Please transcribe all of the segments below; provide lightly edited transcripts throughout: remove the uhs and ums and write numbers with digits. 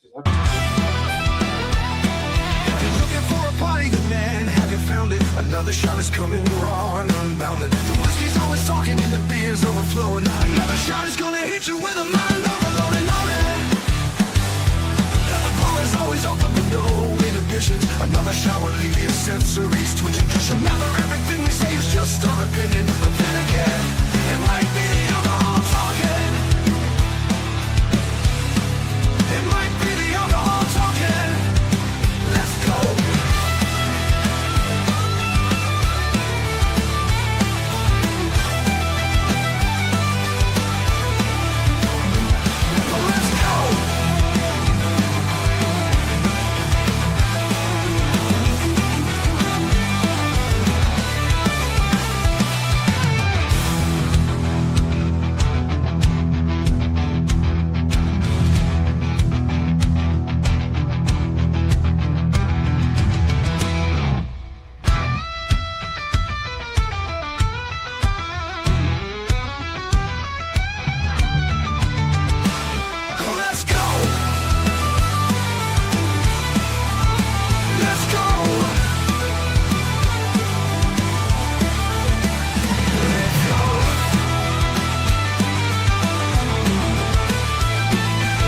Looking for a party, good man, have you found it? Another shot is coming raw and unbounded. The whiskey's always talking and the beer's overflowing. Another shot is gonna hit you with a mind overloading on it. The bar is always open with no inhibitions. Another shot will leave your sensories twitching. Just remember, everything we say is just our opinion. But then again, it might be the alcohol talking. It might be the alcohol talking. Let's go. Let's go. Let's go. Let's go. Let's go.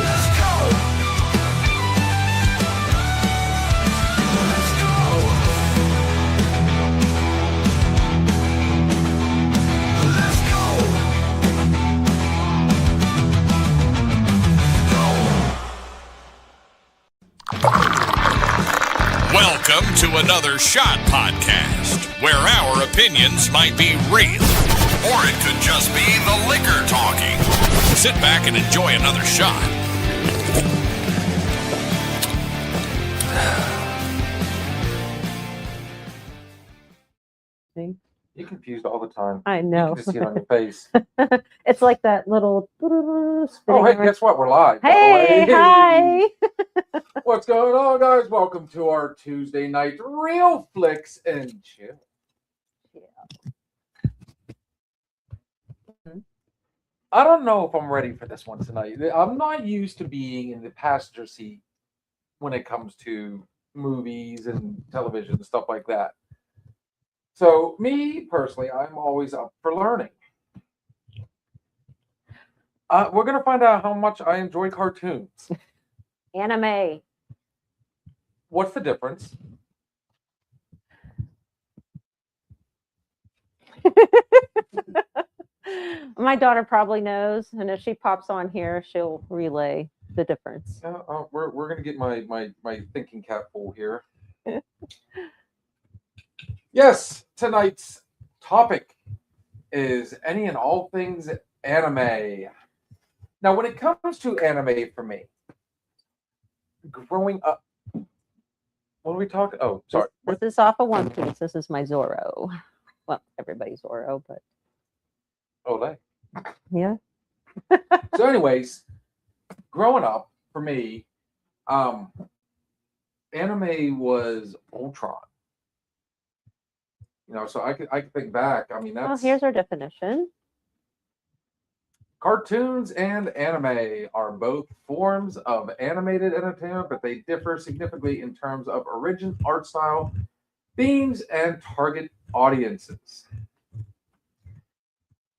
Let's go. Let's go. Let's go. Welcome to another Shot Podcast, where our opinions might be real, or it could just be the liquor talking. Sit back and enjoy another shot. You're confused all the time. I You know. can just see it on your face. It's like that little. Oh, hey, guess what? We're live. by the Hey, way. hi. What's going on, guys? Welcome to our Tuesday night Real-flix and chill. I don't know if I'm ready for this one tonight. I'm not used to being in the passenger seat when it comes to movies and television and stuff like that. So, me personally, I'm always up for learning. We're going to find out how much I enjoy cartoons. Anime. What's the difference? My daughter probably knows, and if she pops on here, she'll relay the difference. We're going to get my thinking cap full here. Yes, tonight's topic is any and all things anime. Now, when it comes to anime for me, growing up, what are we talking? Oh, sorry. This is off of One Piece. This is my Zoro. Well, everybody's Zoro, but Olay. yeah. So, anyways, growing up for me, anime was Ultron. You know, so I could think back. I mean, Well, that's here's our definition. cartoons and anime are both forms of animated entertainment, but they differ significantly in terms of origin, art style, themes, and target audiences.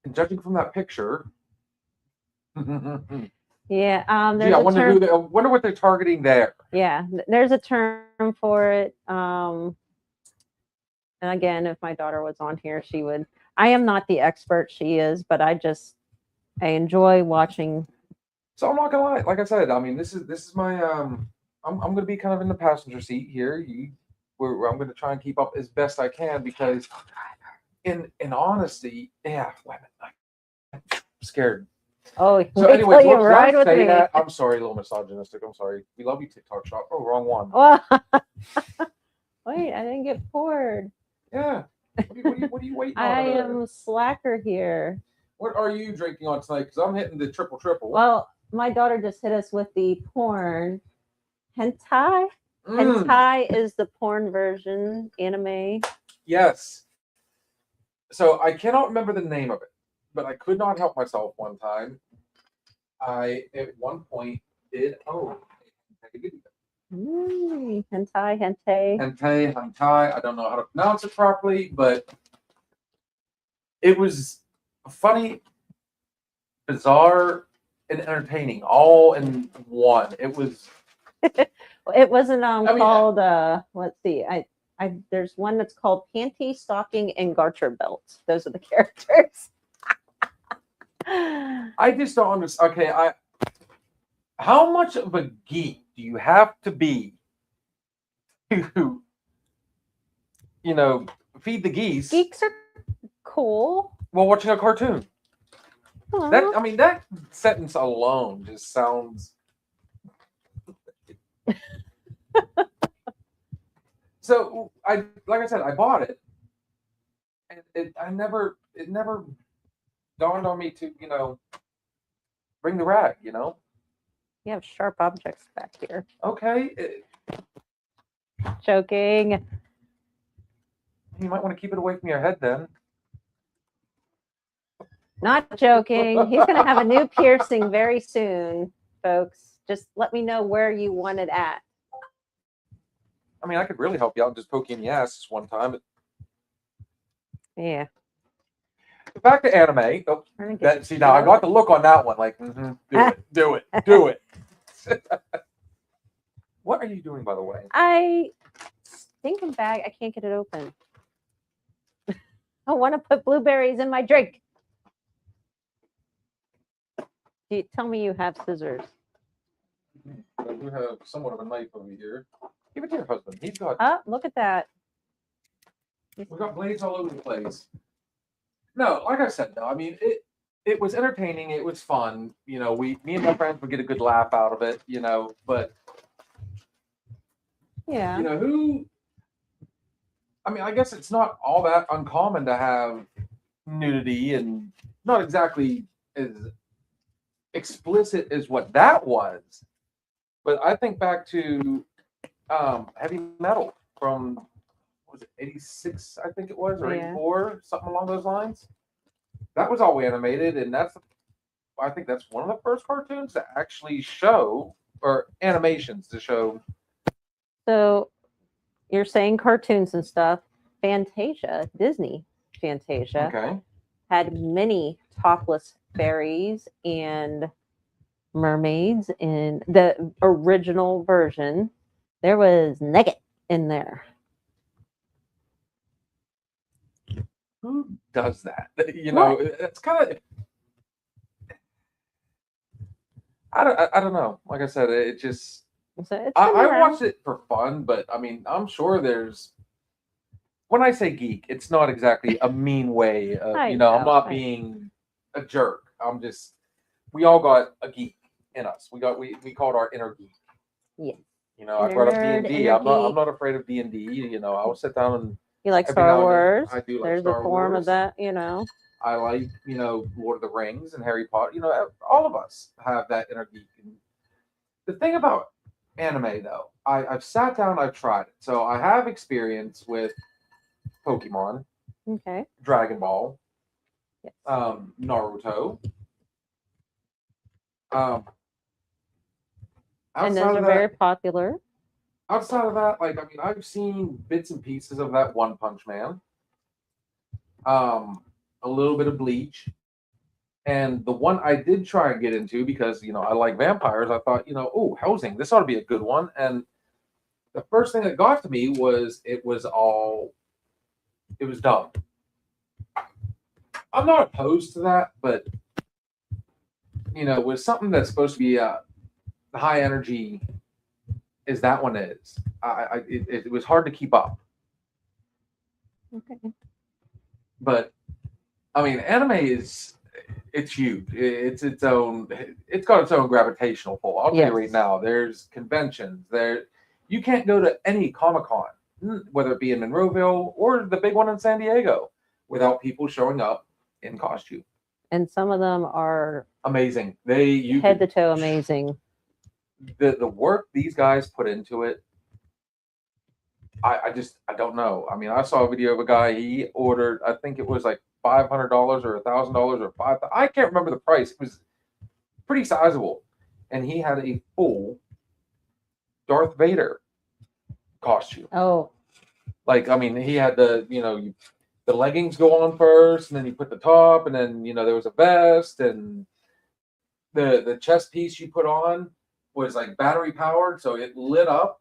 And judging from that picture, Yeah. There's I a wonder term. I wonder what they're targeting there. Yeah, there's a term for it. And again, if my daughter was on here, she would. I am not the expert she is, but I enjoy watching. So I'm not gonna lie. Like I said, I mean, this is my I'm gonna be kind of in the passenger seat here. I'm gonna try and keep up as best I can because, in honesty, yeah, wait a minute, I'm scared. Oh, So wait anyway, till you what ride I with say me. that? I'm sorry, a little misogynistic. I'm sorry. We love you, TikTok shop. Oh, wrong one. Well, wait, I didn't get poured. Yeah. What are you waiting on? I over there? am slacker here. What are you drinking on tonight? Because I'm hitting the triple. Well, my daughter just hit us with the porn hentai. Hentai is the porn version anime. Yes. So I cannot remember the name of it, but I could not help myself one time. I at one point did Hentai. Hentai. I don't know how to pronounce it properly, but it was funny, bizarre, and entertaining all in one. It was. It wasn't I mean, called let's see. There's one that's called Panty, Stocking, and Garter Belt. Those are the characters. I just don't understand. Okay, how much of a geek do you have to be to, feed the geese Geeks are cool. while watching a cartoon? Aw. That sentence alone just sounds. So like I said, I bought it, and it never dawned on me to bring the rag. You have sharp objects back here. Okay, Joking. you might want to keep it away from your head then. Not joking. He's going to have a new piercing very soon, folks. Just let me know where you want it at. I mean, I could really help you out and just poke you in the ass this one time. Yeah. Back to anime. Oh, see, now I got the look on that one. Like, do it. What are you doing, by the way? I stinking bag. I can't get it open. I want to put blueberries in my drink. Tell me you have scissors. I do have somewhat of a knife over here. Give it to your husband. He's got. Oh, look at that. We've got blades all over the place. No, like I said, though, I mean, it was entertaining. It was fun. Me and my friends would get a good laugh out of it. But Yeah. I guess it's not all that uncommon to have nudity, and not exactly as explicit as what that was. But I think back to heavy metal from, was it 86, I think it was, or 84, something along those lines. That was all animated, and I think that's one of the first cartoons to actually show, or animations to show. So you're saying cartoons and stuff. Fantasia, Disney Fantasia, Okay. had many topless fairies and mermaids in the original version. There was naked in there. Who does that? It's kind of. I don't know. Like I said, it just. So it's I watched it for fun, but I'm sure there's. When I say geek, it's not exactly a mean way. I'm not being a jerk. I'm just. We all got a geek in us. We called our inner geek. Yeah. I brought up D&D. I'm not afraid of D&D. I'll sit down and. You like Star Wars? I do like There's Star a form Wars. of that, I like, Lord of the Rings and Harry Potter. All of us have that inner geek. And the thing about anime, though, I've sat down, I've tried it. So I have experience with Pokemon, Okay. Dragon Ball, Yes. Naruto. And Outside those of are that, very popular. outside of that, I've seen bits and pieces of that One Punch Man. A little bit of Bleach. And the one I did try and get into because, I like vampires, I thought, Housing, this ought to be a good one. And the first thing that got to me was it was dumb. I'm not opposed to that, but, with something that's supposed to be high energy as that one is, it was hard to keep up. Okay. But, anime it's huge. It's got its own gravitational pull. I'll tell you right now. There's conventions. You can't go to any Comic-Con, whether it be in Monroeville or the big one in San Diego, without people showing up in costume. And some of them are amazing. Head to toe amazing. The work these guys put into it. I don't know. I saw a video of a guy. He ordered, I think it was like $500 or $1,000 or $5,000. I can't remember the price. It was pretty sizable, and he had a full Darth Vader costume. Oh, Like, I mean, he had the, the leggings go on first, and then you put the top, and then, there was a vest, and the chest piece you put on was like battery powered, so it lit up,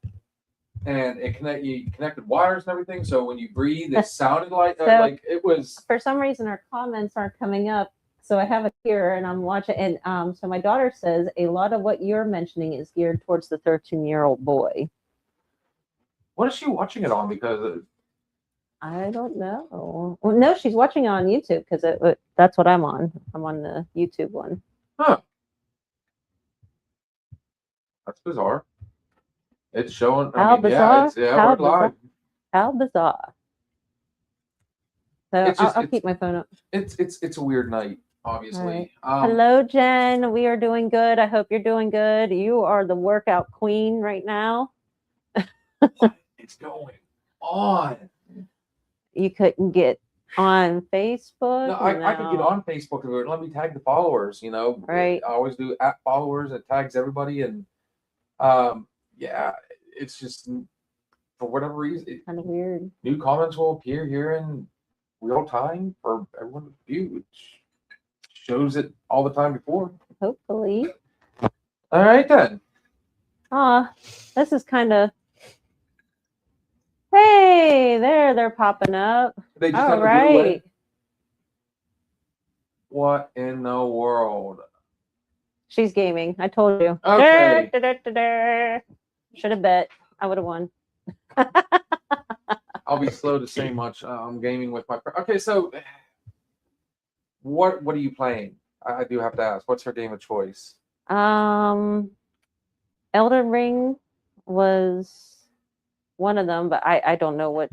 and you connected wires and everything. So when you breathe, it sounded like it was. for some reason our comments aren't coming up. So I have it here and I'm watching. And so my daughter says a lot of what you're mentioning is geared towards the 13-year-old boy. What is she watching it on? Because I don't know. Well, no, she's watching it on YouTube because that's what I'm on. I'm on the YouTube one. huh? That's bizarre. It's showing. How bizarre? How we're bizarre. live. How bizarre. So It's just- I'll keep my phone up. It's a weird night, obviously. Hello, Jen. We are doing good. I hope you're doing good. You are the workout queen right now. What is going on? You couldn't get on Facebook. No, I could get on Facebook and let me tag the followers. Right. I always do @followers. It tags everybody, and yeah, it's just for whatever reason, Kind of weird. new comments will appear here in real time for everyone to view, which shows it all the time before. Hopefully. All right then. This is kind of. Hey, they're popping up. They just All have to right. do it. What in the world? She's gaming. I told you. Okay. Should have bet. I would have won. I'll be slow to say much. I'm gaming with my friend. Okay, so what are you playing? I do have to ask. What's her game of choice? Elden Ring was one of them, but I don't know what.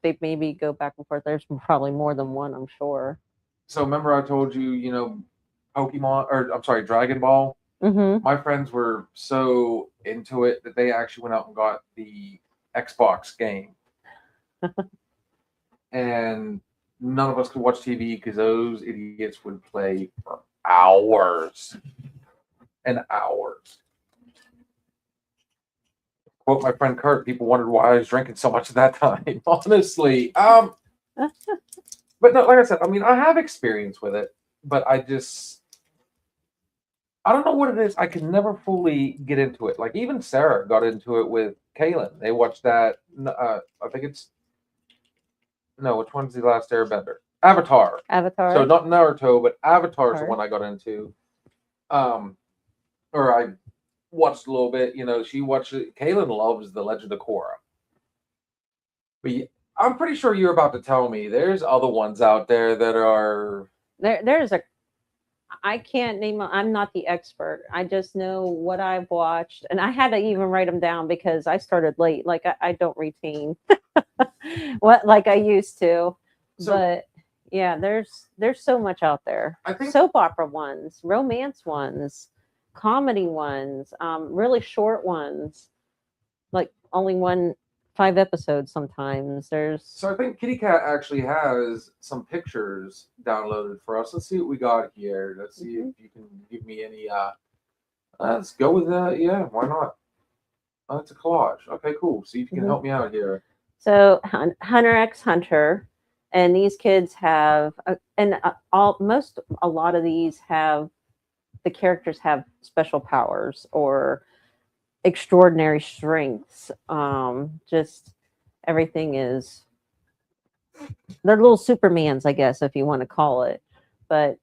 They maybe go back and forth. There's probably more than one, I'm sure. So remember I told you, Pokemon, or I'm sorry, Dragon Ball? Mm-hmm. My friends were so into it that they actually went out and got the Xbox game. And none of us could watch TV because those idiots would play for hours and hours. Quote my friend Kurt, people wondered why I was drinking so much at that time. Honestly. But no, like I said, I mean, I have experience with it, but I don't know what it is. I can never fully get into it. Like even Sarah got into it with Kaylin. They watched that. I think it's which one's the last Airbender? Avatar. So not Naruto, but Avatar's the one I got into. Or I watched a little bit. She watched it. Kaylin loves The Legend of Korra. But I'm pretty sure you're about to tell me there's other ones out there that are. There's I can't name. I'm not the expert. I just know what I've watched, and I had to even write them down because I started late. Like I don't retain what like I used to. So, but yeah, there's so much out there. I think soap opera ones, romance ones, comedy ones, really short ones, like only 5 episodes sometimes. So I think Kitty Cat actually has some pictures downloaded for us. Let's see what we got here. Let's see if you can give me any. Let's go with that. Yeah, why not? Oh, it's a collage. Okay, cool. See if you can help me out here. So Hunter x Hunter, and these kids have, a lot of these have, the characters have special powers or extraordinary strengths. Just everything is, they're little Supermans, I guess, if you want to call it. But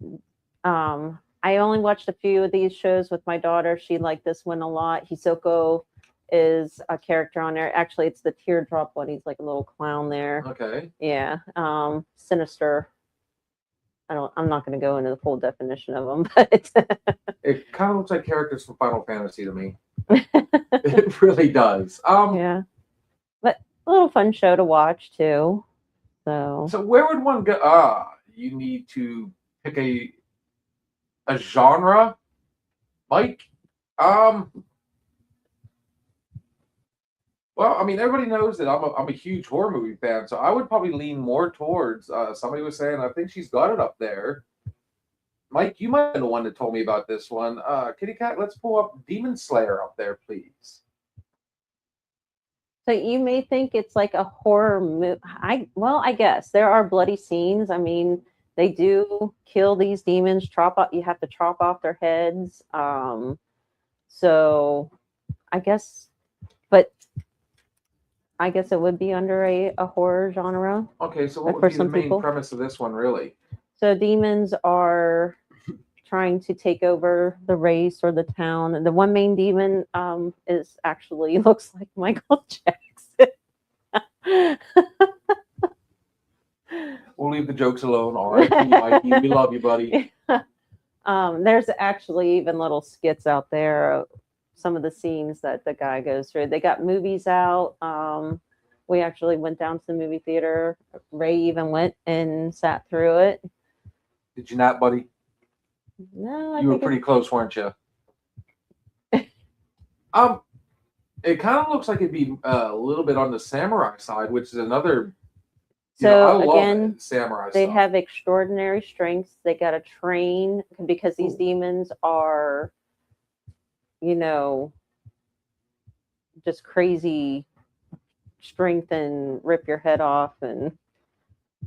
I only watched a few of these shows with my daughter. She liked this one a lot. Hisoko is a character on there. Actually, it's the teardrop one. He's like a little clown there. Okay. Yeah. Sinister. I'm not going to go into the full definition of them, but it kind of looks like characters from Final Fantasy to me. It really does. Yeah, but a little fun show to watch too. So where would one go? You need to pick a genre, Mike. Well, I mean, everybody knows that I'm a huge horror movie fan, so I would probably lean more towards. Somebody was saying, I think she's got it up there. Mike, you might have been the one that told me about this one. Kitty Cat, let's pull up Demon Slayer up there, please. So you may think it's like a horror movie. I guess there are bloody scenes. I mean, they do kill these demons. Chop off. You have to chop off their heads. So I guess, but I guess it would be under a horror genre. Okay, so what for would be the some main people. premise of this one, really? So demons are trying to take over the race or the town. And the one main demon is actually looks like Michael Jackson. We'll leave the jokes alone. All right, Mikey, we love you, buddy. There's actually even little skits out there of some of the scenes that the guy goes through. They got movies out. We actually went down to the movie theater. Ray even went and sat through it. Did you not, buddy? No, You were pretty close, weren't you? It kind of looks like it'd be a little bit on the samurai side, which is another. So I again, love samurai they stuff. have extraordinary strengths. They got to train because these demons are, just crazy strength and rip your head off. And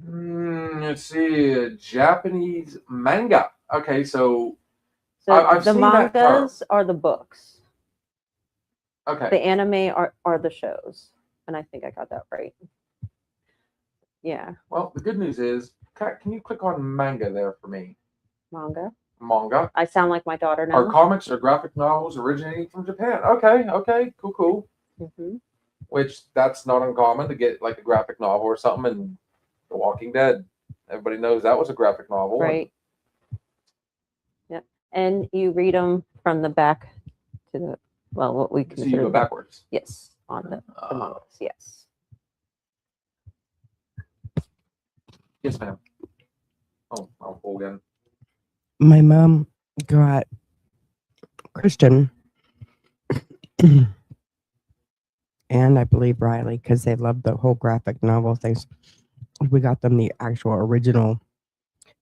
Let's see, Japanese manga. Okay, so I've the seen that term. mangas are the books. Okay. The anime are the shows. And I think I got that right. Yeah. Well, the good news is, Kat, can you click on manga there for me? Manga. Manga. I sound like my daughter now. Are comics or graphic novels originating from Japan? Okay, cool. Mm-hmm. Which that's not uncommon to get like a graphic novel or something. And The Walking Dead, everybody knows that was a graphic novel, right? Yep. And you read them from the back to what we consider. So you go backwards. Yes, on the mangas. Yes. Yes, ma'am. Oh, I'll pull again. My mom got Christian and I believe Riley, because they love the whole graphic novel things. We got them the actual original,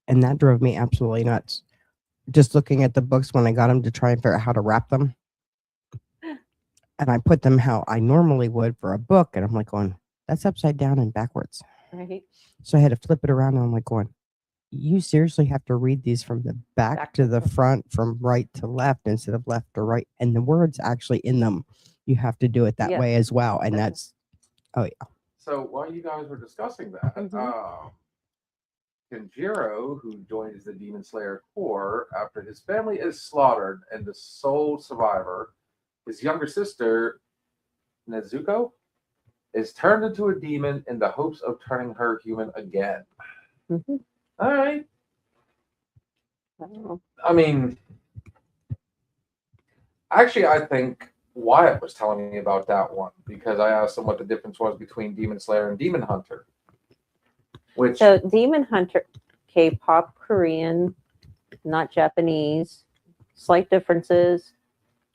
and that drove me absolutely nuts. Just looking at the books when I got them to try and figure out how to wrap them. And I put them how I normally would for a book, and I'm like going, that's upside down and backwards. Right. So I had to flip it around, and I'm like going, you seriously have to read these from the back to the front, from right to left instead of left to right. And the words actually in them, you have to do it that way as well. And that's, oh yeah. So while you guys were discussing that, Kenjiro, who joins the Demon Slayer Corps after his family is slaughtered and the sole survivor, his younger sister, Nezuko, is turned into a demon in the hopes of turning her human again. Mm-hmm. All right. Oh. I mean, actually, I think Wyatt was telling me about that one because I asked him what the difference was between Demon Slayer and Demon Hunter. So Demon Hunter, K-pop, Korean, not Japanese, slight differences,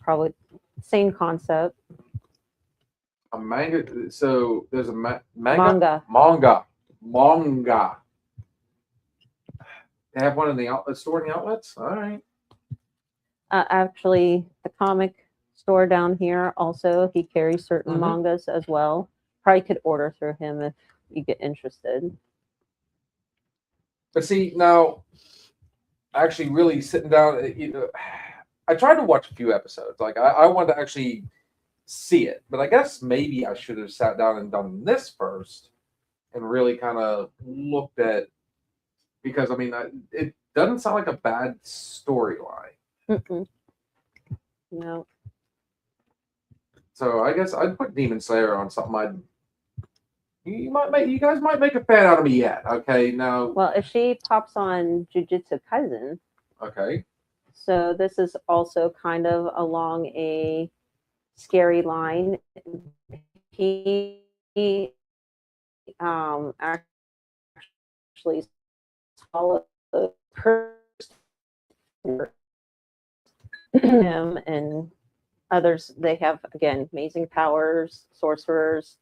probably same concept. A manga. So there's a Manga. They have one in the outlet store in the outlets. All right. Actually, the comic store down here also, he carries certain mangas as well. Probably could order through him if you get interested. But see, now, actually, really sitting down, I tried to watch a few episodes. Like I wanted to actually see it, but I guess maybe I should have sat down and done this first, and really kind of looked at. Because, I mean, it doesn't sound like a bad storyline. No. So I guess I'd put Demon Slayer on something you guys might make a fan out of me yet. Okay, now. Well, if she pops on Jujutsu Kaisen. Okay. So this is also kind of along a scary line. He actually swallowed the curse him and others. They have, again, amazing powers, sorcerers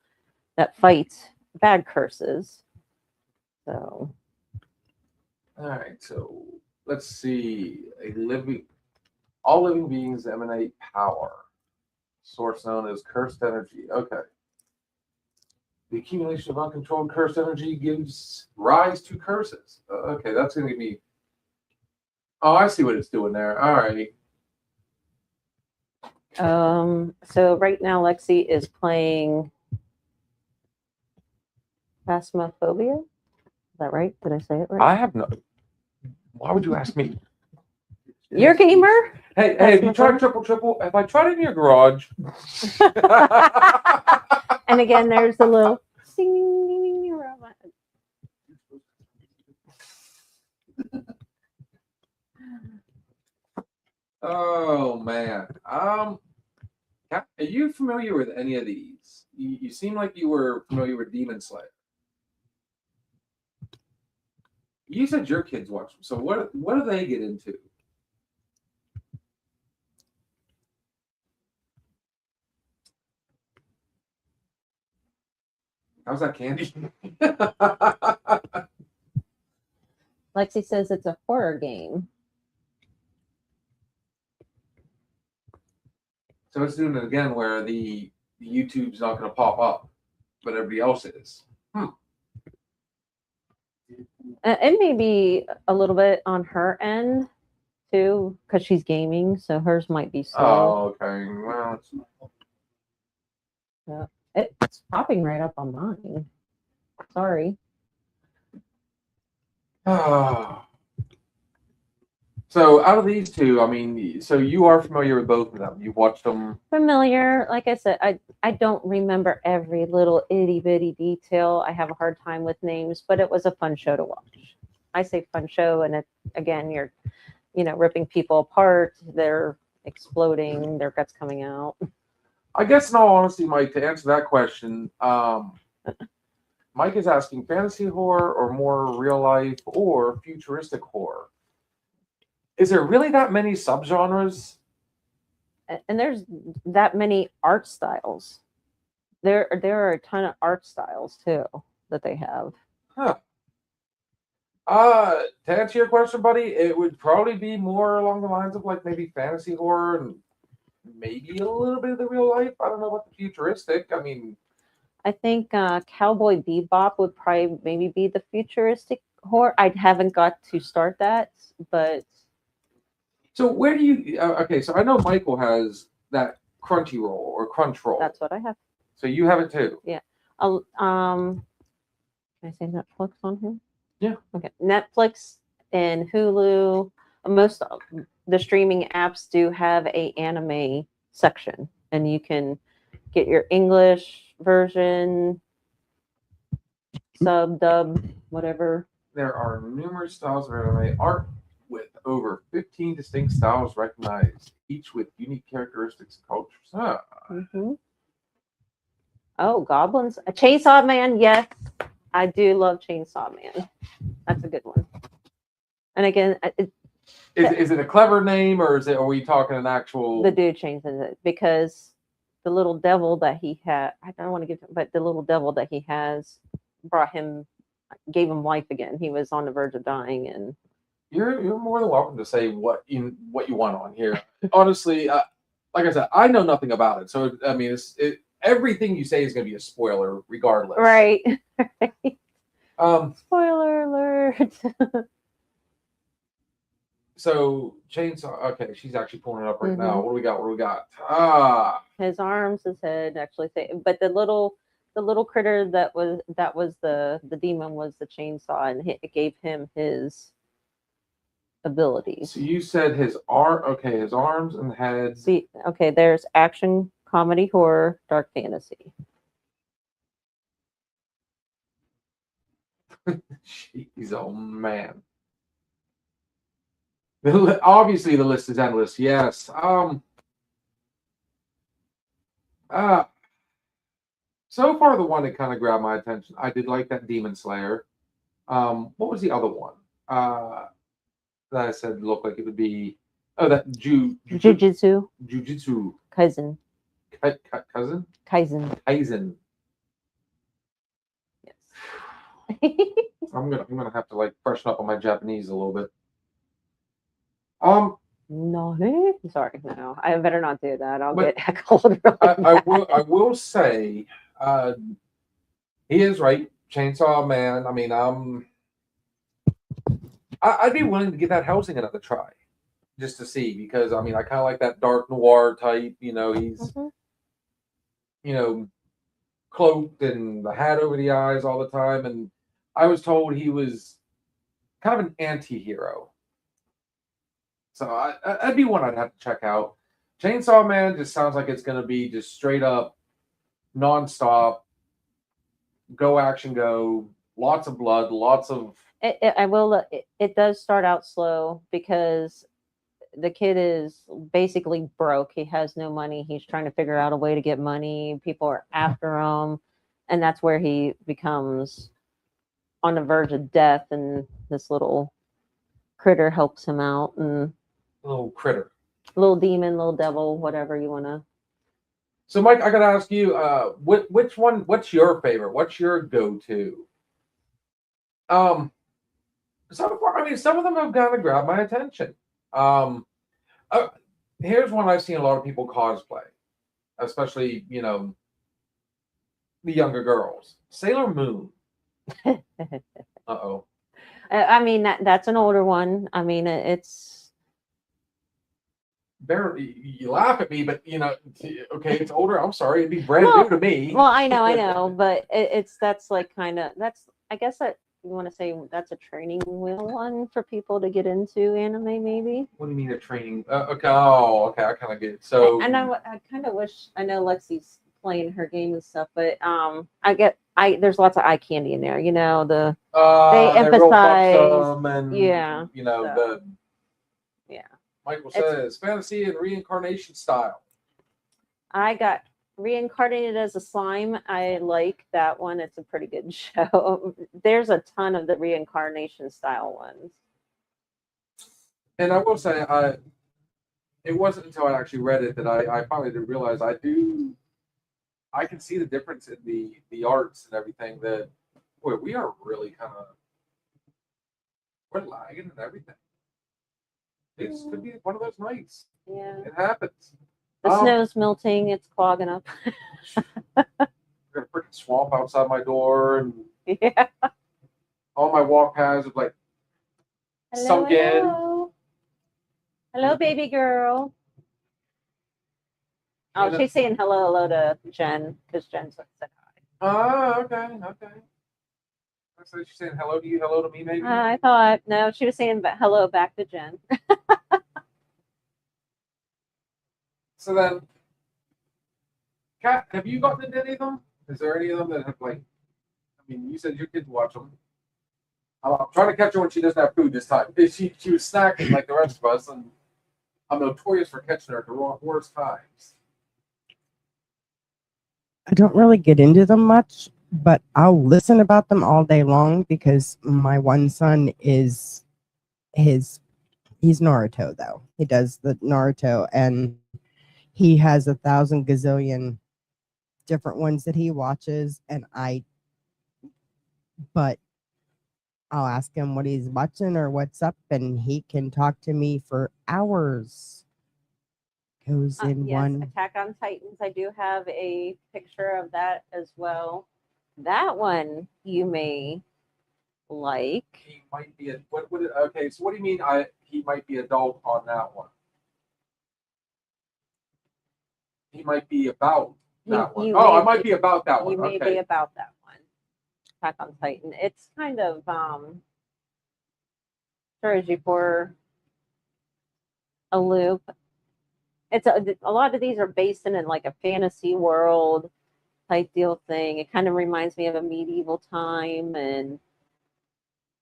that fight bad curses. So all right, so let's see. All living beings emanate power, source known as cursed energy. Okay. The accumulation of uncontrolled curse energy gives rise to curses. Okay, that's going to be. Oh, I see what it's doing there. All right. So right now Lexi is playing Phasmophobia. Is that right? Did I say it right? I have no. Why would you ask me? You're a gamer? Hey, have you tried triple? Have I tried it in your garage? And again, there's the little ding, ding, ding, ding, around my head. Oh man. Are you familiar with any of these? You seem like you were familiar with Demon Slayer. You said your kids watch them. So what do they get into? How's that candy? Lexi says it's a horror game. So it's doing it again where the YouTube's not going to pop up, but everybody else is. It may be a little bit on her end too, because she's gaming, so hers might be slow. Oh, okay. Well, It's popping right up on mine. Sorry. So out of these two, I mean, so you are familiar with both of them. You've watched them. Familiar. Like I said, I don't remember every little itty bitty detail. I have a hard time with names, but it was a fun show to watch. I say fun show, and again, you're, ripping people apart. They're exploding. Their guts coming out. I guess, in all honesty, Mike, to answer that question, Mike is asking fantasy horror or more real life or futuristic horror. Is there really that many subgenres? And there's that many art styles. There are a ton of art styles too that they have. Huh. To answer your question, buddy, it would probably be more along the lines of like maybe fantasy horror and maybe a little bit of the real life. I don't know about the futuristic. I mean, I think Cowboy Bebop would probably maybe be the futuristic horror. I haven't got to start that, but so where do you? Okay, so I know Michael has that Crunchyroll or Crunchyroll. that's what I have. So you have it too. Yeah. Can I say Netflix on here? Yeah. Okay. Netflix and Hulu. Most of the streaming apps do have a anime section, and you can get your English version, sub, dub, whatever. There are numerous styles of anime art with over 15 distinct styles recognized, each with unique characteristics and cultures. Huh. Mm-hmm. Oh, goblins! A Chainsaw Man, yes, I do love Chainsaw Man. That's a good one. And again, Is it a clever name, or are we talking an actual? the dude changes it because the little devil that he had, I don't want to give him, but the little devil that he has gave him life again. He was on the verge of dying, and You're more than welcome to say what you want on here. Honestly, like I said, I know nothing about it, so I mean, everything you say is going to be a spoiler, regardless. right. Spoiler alert. So Chainsaw. Okay, she's actually pulling it up right now. Mhm. What do we got? His arms, his head, actually, but the little critter that was the demon was the chainsaw, and it gave him his abilities. So you said his arm. Okay, his arms and heads. See, okay, there's action, comedy, horror, dark fantasy. Jeez, oh man. Obviously, the list is endless. Yes. So far, the one that kind of grabbed my attention, I did like that Demon Slayer. What was the other one? That I said looked like it would be. Oh, that Jujutsu Jujutsu Kaisen. cousin Kaisen. Kaisen. Yes. I'm gonna have to like freshen up on my Japanese a little bit. No, sorry, no, I better not do that. I'll But get heckled. Really I bad. will say, He is right. Chainsaw Man. I mean, I'd be willing to give that Helsing another try, just to see, because I mean, I kind of like that dark noir type. You know, he's Mhm. you know cloaked and the hat over the eyes all the time, and I was told he was kind of an anti-hero. So I'd be one I'd have to check out. Chainsaw Man just sounds like it's going to be just straight up nonstop, go action, go, lots of blood, lots of. I will. It does start out slow because the kid is basically broke. He has no money. He's trying to figure out a way to get money. People are after him, and that's where he becomes on the verge of death. And this little critter helps him out, and Little critter. little demon, little devil, whatever you want to. So, Mike, I got to ask you, which one? What's your favorite? What's your go-to? Um, so far, I mean, some of them have kind of grabbed my attention. Um, uh, Here's one I've seen a lot of people cosplay, especially the younger girls. Sailor Moon. Uh-oh. I mean, that's an older one. I mean, it's Barely, you laugh at me, but okay, it's older. I'm sorry, it'd be brand Well- new to me. well, I know, but that's like kind of that's. I guess that you want to say that's a training wheel one for people to get into anime, maybe. What do you mean a training? Okay, oh, okay, I kind of get it. So, And I kind of wish I know Lexi's playing her game and stuff, but there's lots of eye candy in there. You know they they're real emphasize- buxom and yeah, so, the yeah. Michael It's- says fantasy and reincarnation style. I got reincarnated as a slime. I like that one. It's a pretty good show. There's a ton of the reincarnation style ones. And I will say, it wasn't until I actually read it that I finally did realize I can see the difference in the arts and everything. That boy, we are really kind of we're lagging and everything. This could be one of those nights. Yeah. It happens. The snow's melting. It's clogging up. Got a freaking swamp outside my door, and Yeah. all my walk paths have like sunk in. Hello. Hello, baby girl. Oh, Yeah. she's saying hello to Jen because Jen said hi. Oh, okay. So she's saying hello to you, hello to me, maybe. I thought no, she was saying hello back to Jen. So then, Kat, have you gotten into any of them? Is there any of them that have like? I mean, you said your kids watch them. I'm trying to catch her when she doesn't have food this time. She was snacking like the rest of us, and I'm notorious for catching her at the worst times. I don't really get into them much, but I'll listen about them all day long because my one son he's Naruto though. He does the Naruto and he has 1,000 gazillion different ones that he watches but I'll ask him what he's watching or what's up and he can talk to me for hours. Goes in Yes, one. Attack on Titans. I do have a picture of that as well. That one you may like. He might be okay. So what do you mean? He might be adult on that one. He might be about that one. You I may might be about that one. You may Okay. be about that one. Attack on Titan. It's kind of throws you for a loop. It's a lot of these are based in like a fantasy world type deal thing. It kind of reminds me of a medieval time, and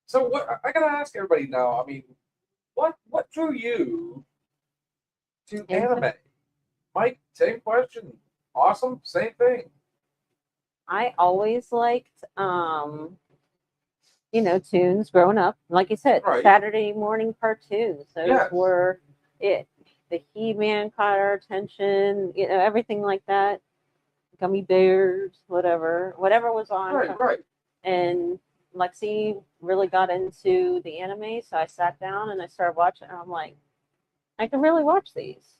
So what I gotta ask everybody now. I mean, what drew you to anime? Mike, same question. Awesome, same thing. I always liked tunes growing up. Like you said, Right. Saturday morning cartoons. Those Yes. were it. The He-Man caught our attention, everything like that. Gummy bears, whatever was on. Right. And Lexi really got into the anime, so I sat down and I started watching, and I'm like, I can really watch these.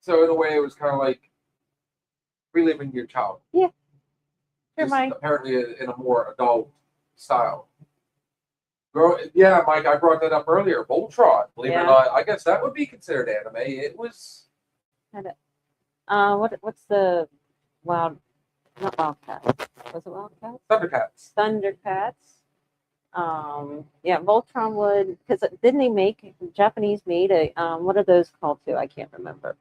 So in a way, it was kind of like reliving your childhood. Here, just Mike. apparently in a more adult style. Yeah, Mike, I brought that up earlier. Voltron, believe it or Yeah. not, I guess that would be considered anime. It was What's the wild? Not Wildcats. Was it Wildcats? Thundercats. Thundercats. Yeah, Voltron would, because didn't they make Japanese made a what are those called too? I can't remember.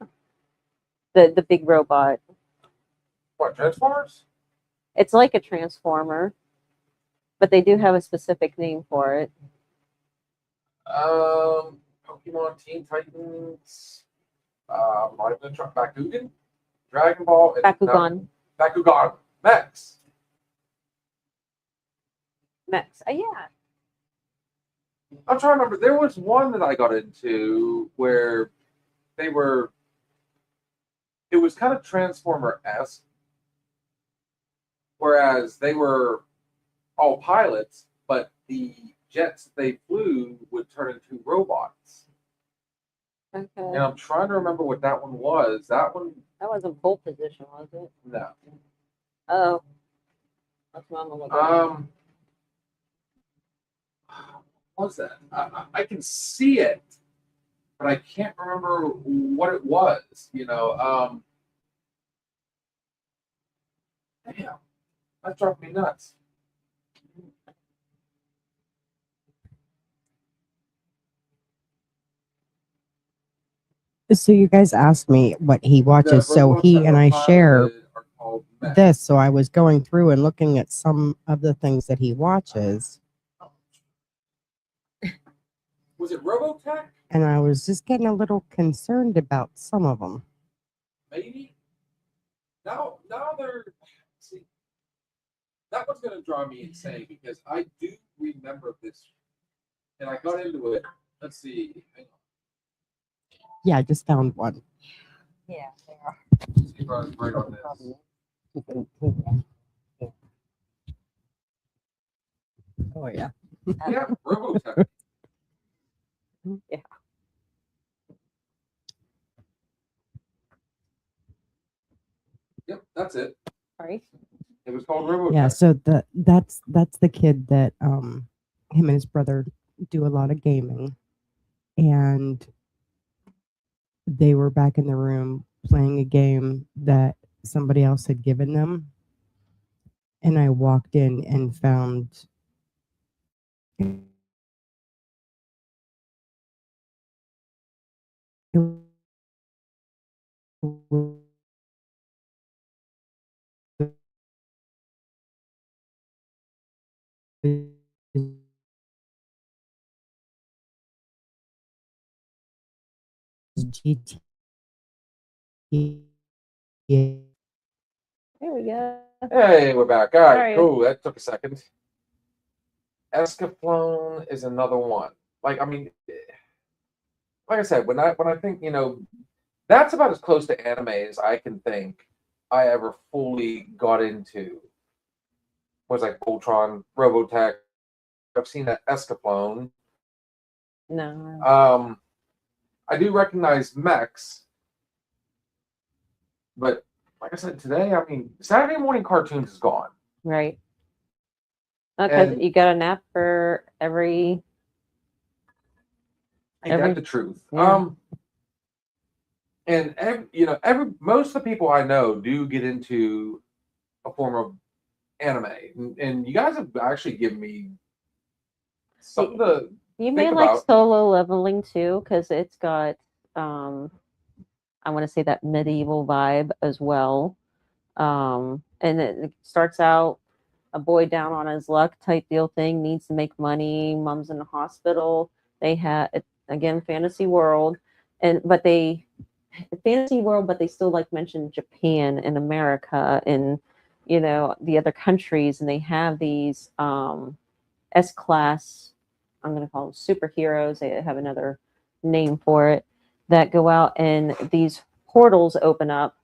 The big robot. What, Transformers? It's like a transformer, but they do have a specific name for it. Pokemon, Teen Titans, might have been Bakugan, Dragon Ball, and Bakugan, Bakugan, Max. Mechs. Yeah. I'm trying to remember. There was one that I got into where they were. It was kind of Transformer-esque, whereas they were all pilots, but the jets that they flew would turn into robots. Okay. And I'm trying to remember what that one was. That one, That wasn't pole position, was it? no. Oh. That's what I'm looking at. What was that? I can see it, but I can't remember what it was. Damn, that drove me nuts. So you guys asked me what he watches. So robots he that and were I share piloted are called mechs. this. So I was going through and looking at some of the things that he watches, Was it Robotech? and I was just getting a little concerned about some of them. Maybe. Now they're see. That one's gonna drive me insane because I do remember this, and I got into it. Let's see. Hang on. Yeah, I just found one. Yeah, they are. Let's see if I was right on this. Oh yeah. Yeah, Robotech. Yeah. Yep, that's it. Right. It was called Robotech. Yeah, so that's the kid that him and his brother do a lot of gaming, and they were back in the room playing a game that somebody else had given them, and I walked in and found GTA. There we go. Hey, we're back. All Sorry. right, cool. That took a second. Escaflowne is another one. Like, I mean, like I said, when I think, that's about as close to anime as I can think I ever fully got into. Was like Voltron, Robotech. I've seen that Escaflowne. No. I do recognize mechs, but like I said today, I mean, Saturday morning cartoons is gone. Right. Because And- you got a nap for every. Ain't that the truth? Yeah. And most of the people I know do get into a form of anime, and you guys have actually given me something to You may think like about. Solo Leveling too, because it's got I want to say that medieval vibe as well. And it starts out a boy down on his luck type deal thing, needs to make money. Mom's in the hospital. They have again fantasy world, but they still like mention Japan and America and the other countries, and they have these S class. I'm going to call them superheroes. They have another name for it that go out and these portals open up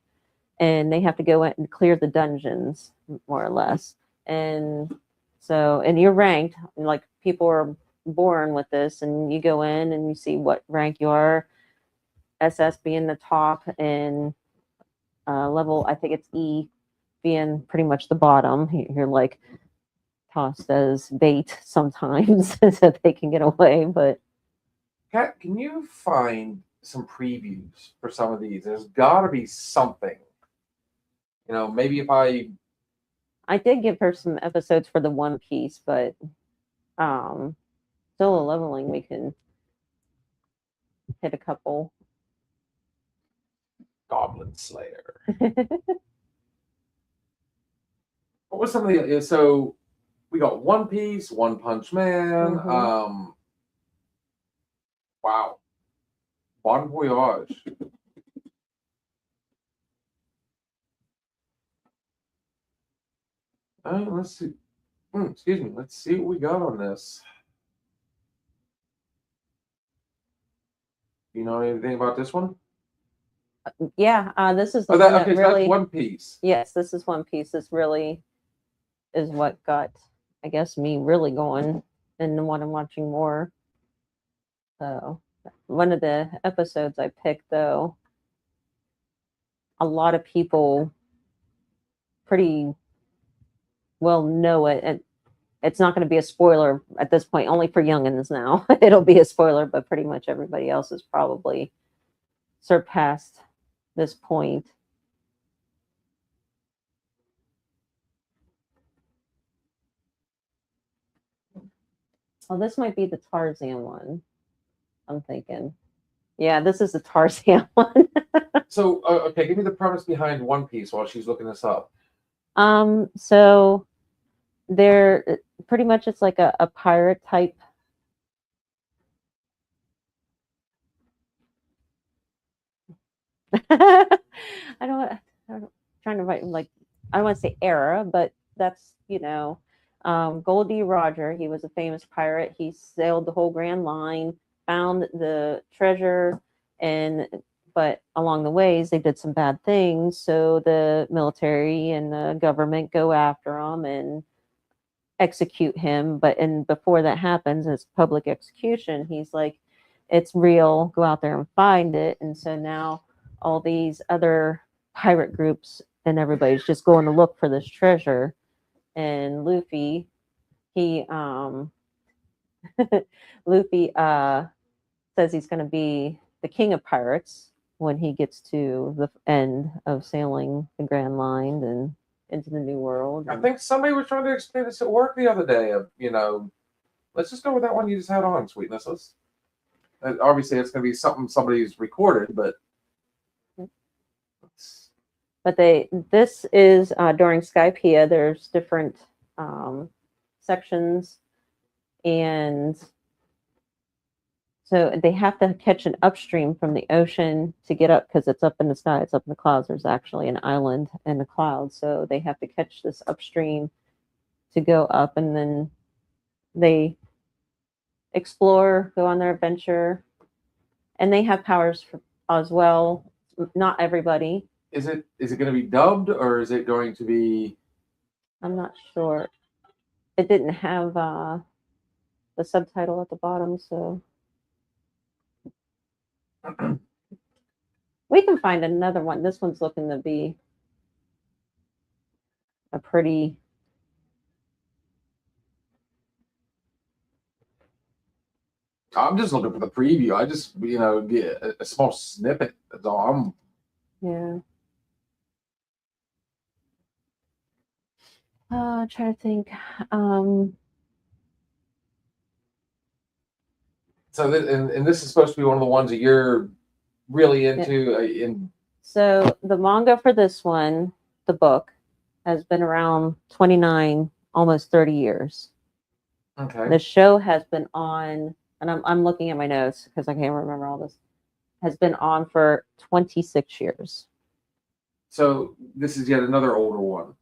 and they have to go in and clear the dungeons more or less. And so, and you're ranked, like people are born with this, and you go in and you see what rank you are. SS being the top, and level, I think it's E being pretty much the bottom. You're like tossed as bait sometimes so they can get away. But Kat, can you find some previews for some of these? There's got to be something. You know, maybe if I did give her some episodes for the One Piece, but Solo Leveling, we can hit a couple. Goblin Slayer. What was some of the so we got One Piece, One Punch Man, wow. Bon Voyage. Let's see. Excuse me. Let's see what we got on this. You know anything about this one? Yeah, this is the Oh, one okay, that so really. that's One Piece. Yes, this is One Piece. This really is what got, I guess, me really going and what I'm watching more. So, one of the episodes I picked, though, a lot of people pretty well know it. And it's not going to be a spoiler at this point, only for youngins now. It'll be a spoiler, but pretty much everybody else has probably surpassed this point. Oh, this might be the Tarzan one. I'm thinking. Yeah, this is the Tarzan one. So, okay, give me the premise behind One Piece while she's looking this up. So they're pretty much it's like a pirate type. I'm trying to write like I don't want to say era, but that's Goldie Roger. He was a famous pirate. He sailed the whole Grand Line, found the treasure, but along the ways they did some bad things. So the military and the government go after him and execute him. And before that happens, it's public execution. He's like, it's real. Go out there and find it. And so now all these other pirate groups and everybody's just going to look for this treasure. And Luffy, he Luffy says he's going to be the king of pirates when he gets to the end of sailing the Grand Line and into the New World. I think somebody was trying to explain this at work the other day. Let's just go with that one you just had on, Sweetness. Obviously, it's going to be something somebody's recorded, but. But this is during Skypiea. There's different sections, and so they have to catch an upstream from the ocean to get up because it's up in the sky. It's up in the clouds. There's actually an island in the clouds, so they have to catch this upstream to go up, and then they explore, go on their adventure, and they have powers as well. Not everybody. Is it going to be dubbed or is it going to be? I'm not sure. It didn't have the subtitle at the bottom, so we can find another one. This one's looking to be a pretty. I'm just looking for the preview. I just get a small snippet. That's all. Yeah. Try to think. So this is supposed to be one of the ones that you're really into. So the manga for this one, the book, has been around 29, almost 30 years. Okay. The show has been on, and I'm looking at my notes because I can't remember all this. Has been on for 26 years. So this is yet another older one.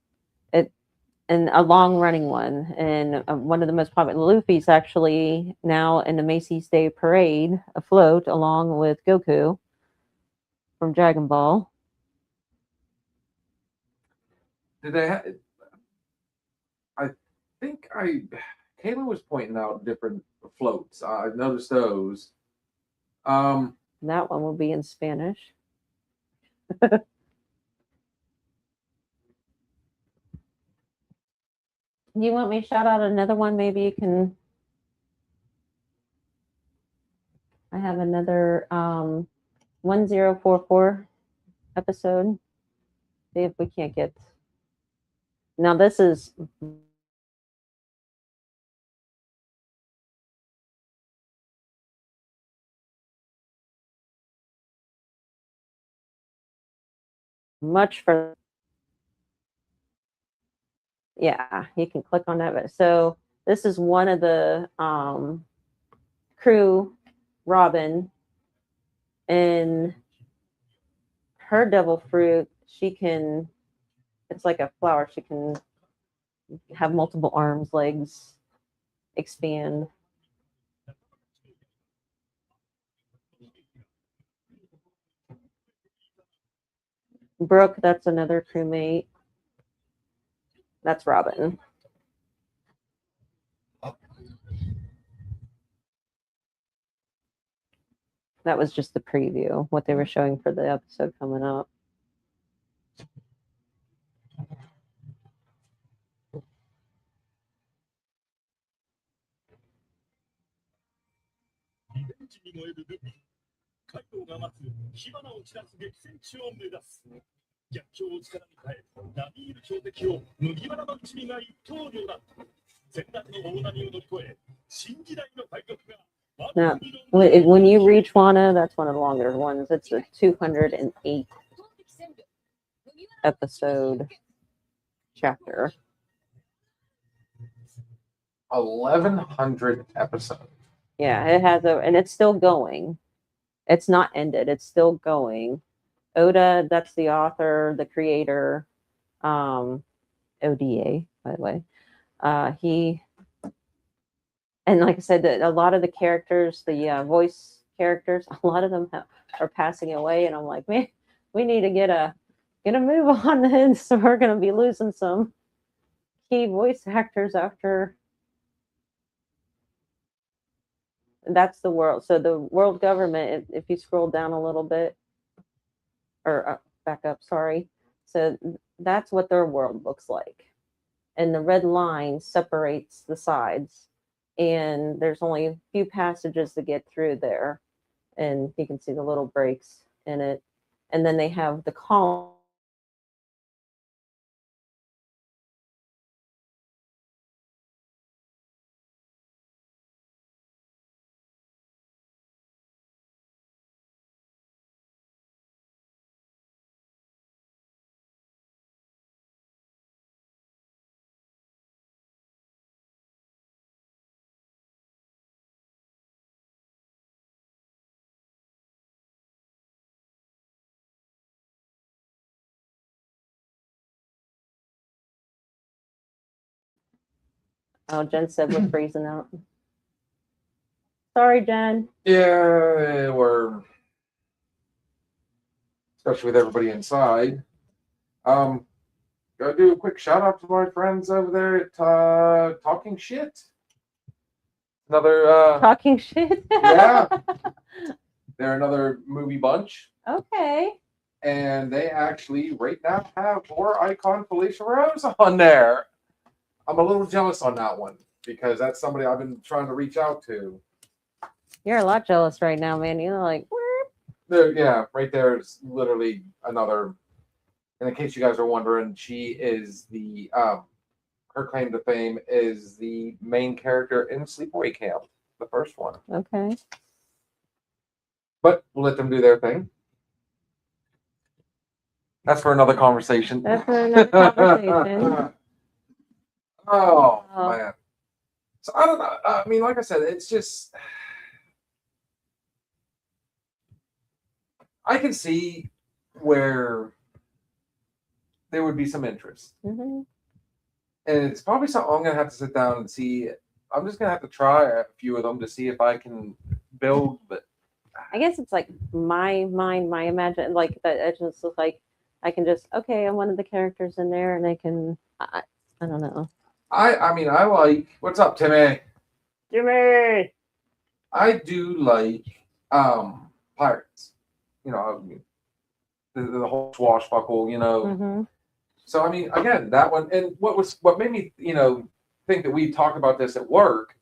And a long-running one, and one of the most popular. Luffy's actually now in the Macy's Day Parade afloat, along with Goku from Dragon Ball. Did they? I think Kayla was pointing out different floats. I've noticed those. That one will be in Spanish. You want me to shout out another one? Maybe you can. I have another 1044 episode. See if we can't get. Now this is much further. Yeah, you can click on that. But so this is one of the crew, Robin, and her devil fruit. She can. It's like a flower. She can have multiple arms, legs, expand. Brooke, that's another crewmate. That's Robin. That was just the preview, what they were showing for the episode coming up. Now, when you reach Wana, that's one of the longer ones. It's a 208 episode chapter. 1,100 episodes. Yeah, it has and it's still going. It's not ended. It's still going. Oda, that's the author, the creator, ODA, by the way. He, and like I said, a lot of the characters, the voice characters, a lot of them are passing away, and I'm like, man, we need to get a move on this. So we're going to be losing some key voice actors after. That's the world. So the world government, if you scroll down a little bit, or back up, sorry. So that's what their world looks like. And the red line separates the sides. And there's only a few passages to get through there. And you can see the little breaks in it. And then they have the column. Oh, Jen said we're freezing out. Sorry, Jen. Yeah, we're especially with everybody inside. Gotta do a quick shout out to my friends over there at Talking Shit. Another Talking shit. Yeah. They're another movie bunch. Okay. And they actually right now have more Icon Felicia Rose on there. I'm a little jealous on that one because that's somebody I've been trying to reach out to. You're a lot jealous right now, man. You're like, There, yeah, right there is literally another. And in case you guys are wondering, she is the her claim to fame is the main character in Sleepaway Camp, the first one. okay. But we'll let them do their thing. That's for another conversation. That's for another conversation. Oh, Oh. man. So I don't know. I mean, like I said, it's just I can see where there would be some interest. hmm And it's probably something I'm gonna have to sit down and see. I'm just gonna have to try a few of them to see if I can build. But I guess it's like my mind, my imagine, like that. It just looks like I can just I'm one of the characters in there, and I can. I don't know. I mean, I like. What's up, Timmy? Jimmy. I do like pirates. You know, I mean, the whole swashbuckle. You know. hmm So I mean, again, that one, and what made me, think that we talked about this at work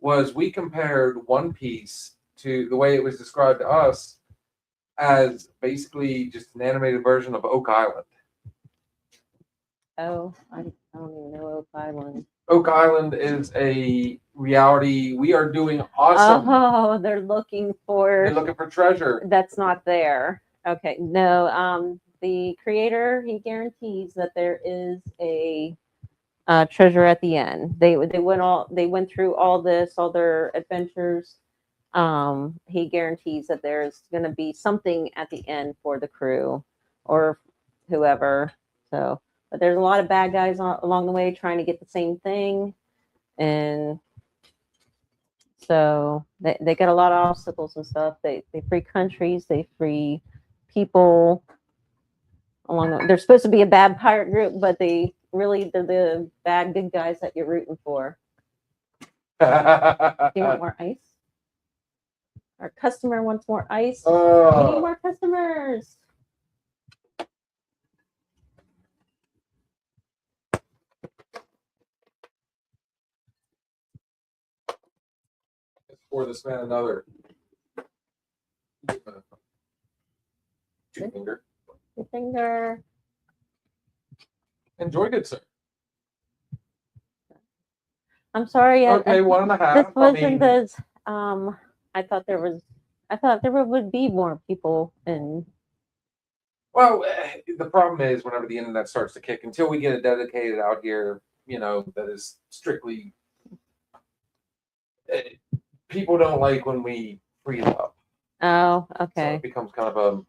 was we compared One Piece to the way it was described to us as basically just an animated version of Oak Island. Oh, I don't even know Oak Island. Oak Island is a reality. We are doing awesome. Oh, they're looking for. They're looking for treasure. That's not there. Okay, no. The creator, he guarantees that there is a treasure at the end. They went through all their adventures. He guarantees that there's going to be something at the end for the crew or whoever. So, but there's a lot of bad guys along the way trying to get the same thing, and so they get a lot of obstacles and stuff. They free countries, they free people along they're supposed to be a bad pirate group, but they're the bad good guys that you're rooting for. Do you want more ice? Our customer wants more ice. We need more customers. Pour this man another. Two finger. Your finger. Enjoy, good sir. I'm sorry. Okay, 1.5. This wasn't as I thought there would be more people and Well, the problem is whenever the internet starts to kick, until we get it dedicated out here, that is strictly. People don't like when we freeze up. oh, So okay. it becomes kind of a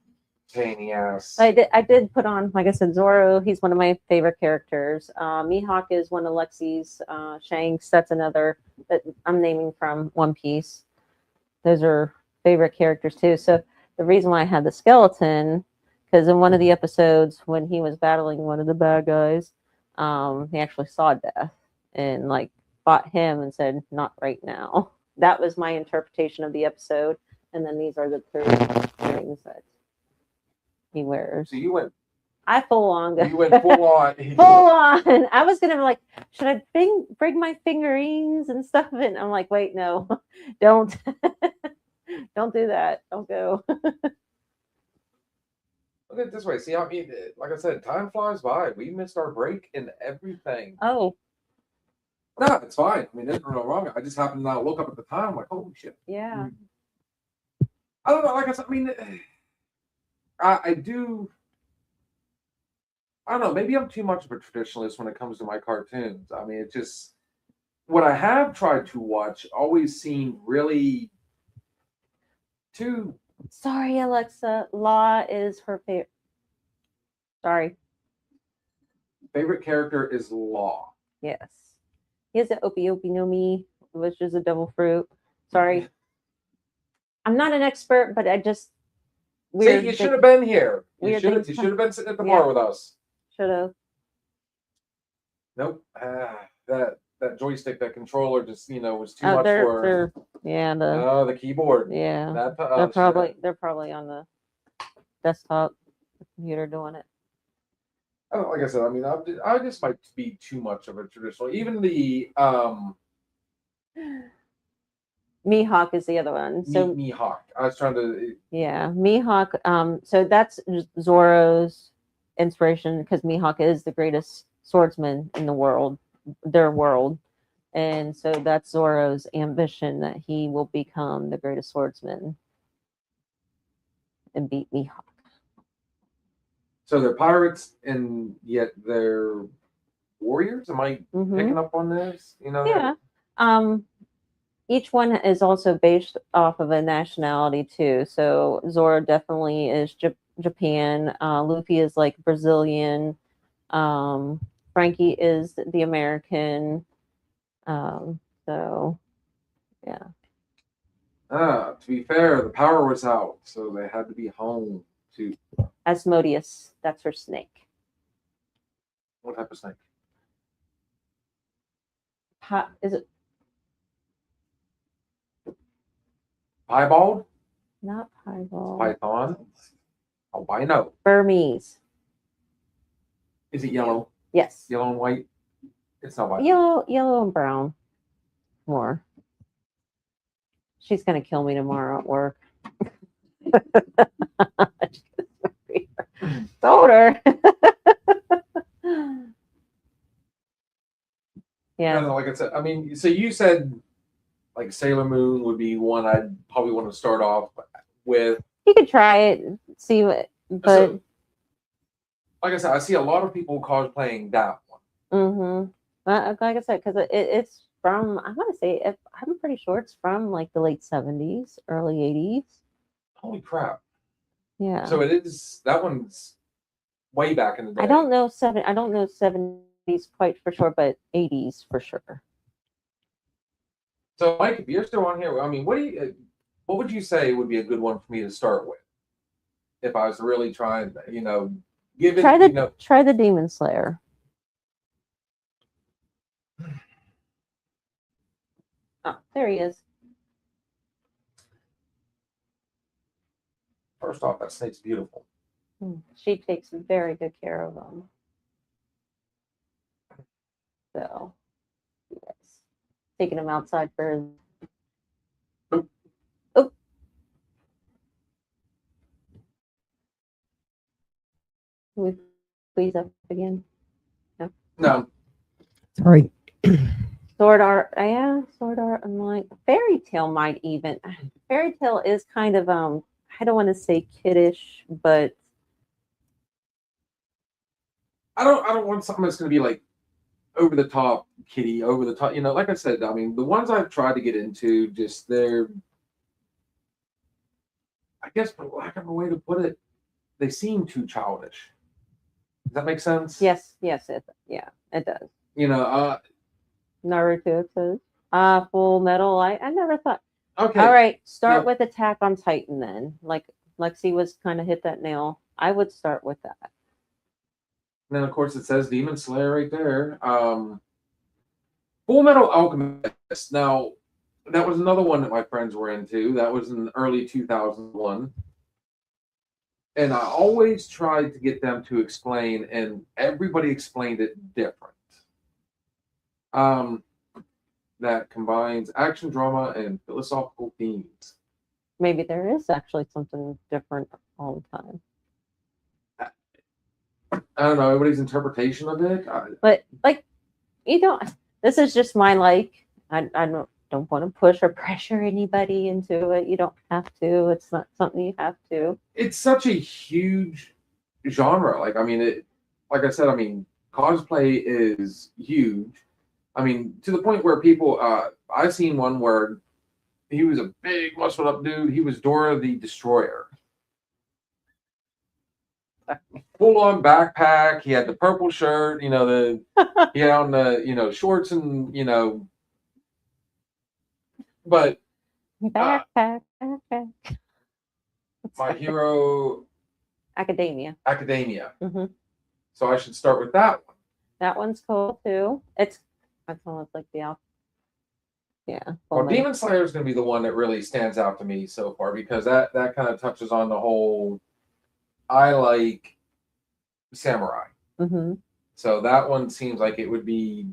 pain in the ass. I did put on, like I said, Zoro. He's one of my favorite characters. Mihawk is one of Lexi's. Shanks, that's another that I'm naming from One Piece. Those are favorite characters too. So the reason why I had the skeleton, because in one of the episodes when he was battling one of the bad guys, he actually saw death and like fought him and said, "Not right now." That was my interpretation of the episode. And then these are the three things that he wears. So you went I full on. full on. Full on. I was gonna like, should I bring my fingerings and stuff? And I'm like, wait, no, don't, don't do that. Don't go. Look at it this way. See, I mean, like I said, time flies by. We missed our break and everything. Oh, No, it's fine. I mean, there's no wrong. I just happened to not look up at the time. I'm like, holy shit. yeah. I don't know. Like I said, I mean, I do. I don't know. Maybe I'm too much of a traditionalist when it comes to my cartoons. I mean, it just what I have tried to watch always seemed really too. Sorry, Alexa. Law is her favorite. Sorry. Favorite character is Law. Yes. He has an Opie no Mi, which is a devil fruit. Sorry. I'm not an expert, but I just See, you should have been here. You weird should things have been sitting at the Yeah. bar with us. should have. Nope. That joystick, that controller, just was too much for. The keyboard. Yeah. That, They're probably on the desktop computer doing it. Like I said, I mean, I just might be too much of a traditional. Even the Mihawk is the other one. So Mihawk. I was trying to. yeah, Mihawk. So that's Zoro's inspiration because Mihawk is the greatest swordsman in the world, their world, and so that's Zoro's ambition that he will become the greatest swordsman and beat Mihawk. So they're pirates, and yet they're warriors. Am I Mhm. picking up on this? Yeah. Each one is also based off of a nationality too. So Zoro definitely is Japan. Luffy is like Brazilian. Frankie is the American. So yeah. To be fair, the power was out, so they had to be home to. Asmodeus, that's her snake. What type of snake? Is it Piebald? not piebald? Python? Albino? Burmese. Is it yellow? Yes. Yellow and white? It's not white. Yellow and brown. More. She's gonna kill me tomorrow at work. Told her. Yeah. No, like I said, I mean, so you said like Sailor Moon would be one I'd probably want to start off with. You could try it, see what, but So, like I said, I see a lot of people cosplaying that one. like I said, because it's from, I want to say, I'm pretty sure it's from like the late 70s, early 80s. Holy crap! Yeah. So it is, that one's way back in the day. I don't know 70s quite for sure, but 80s for sure. So Mike, if you're still on here, I mean, what would you say would be a good one for me to start with? If I was really trying, give it, Try the Demon Slayer. Oh, there he is. First off, that snake's beautiful. She takes very good care of them. So, yes. Taking him outside for his. Oh. Can we please up again? No. Sorry. Sword art, yeah, sword art. I'm like fairy tale might even. Fairy tale is kind of I don't want to say kiddish, but I don't want something that's going to be like over the top kitty, over the top. Like I said, I mean, the ones I've tried to get into, just they're, I guess, for lack of a way to put it, they seem too childish. Does that make sense? yes, it does. Naruto it says. Full Metal. I never thought. Okay. All right, start Yeah. with Attack on Titan then. Like Lexi was kind of hit that nail. I would start with that. And then of course it says Demon Slayer right there. Full Metal Alchemist. Now, that was another one that my friends were into. That was in early 2001. And I always tried to get them to explain, and everybody explained it different. That combines action, drama, and philosophical themes. Maybe there is actually something different all the time. I don't know everybody's interpretation of it. But like, this is just my like. I don't want to push or pressure anybody into it. You don't have to. It's not something you have to. It's such a huge genre. Like, I mean, like I said, I mean, cosplay is huge. I mean, to the point where people, I've seen one where he was a big, muscled up dude. He was Dora the Destroyer. Full on backpack. He had the purple shirt, he had on the, shorts and, but Backpack. My Hero Academia. So I should start with that one. That one's cool too. It's almost like the Well, Demon Slayer is going to be the one that really stands out to me so far, because that kind of touches on the whole, I like samurai. So that one seems like it would be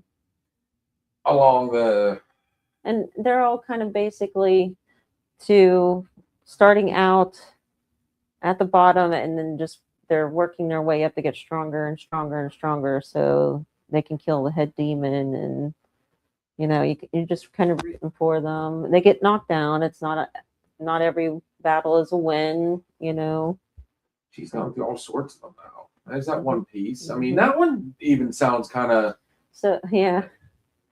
along the. And they're all kind of basically to starting out at the bottom, and then just they're working their way up to get stronger and stronger and stronger, so they can kill the head demon. And you're just kind of rooting for them. They get knocked down. It's not every battle is a win. She's gone through all sorts of them now. There's that one piece. I mean, that one even sounds kind of. So yeah.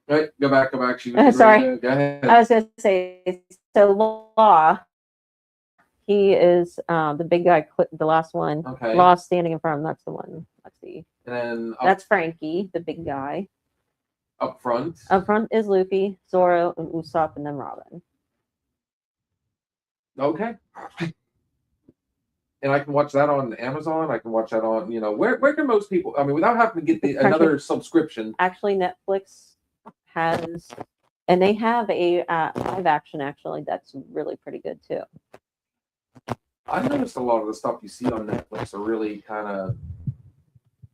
Right, go back. She was sorry. Go ahead. I was going to say, so Law, he is the big guy, the last one. Okay. Law standing in front of him, that's the one. Let's see. And then That's Frankie, the big guy. up front. Up front is Luffy, Zoro, and Usopp, and then Robin. Okay. And I can watch that on Amazon. I can watch that on, where can most people, I mean, without having to get another subscription. Actually, Netflix has, and they have a live action, actually, that's really pretty good too. I noticed a lot of the stuff you see on Netflix are really kind of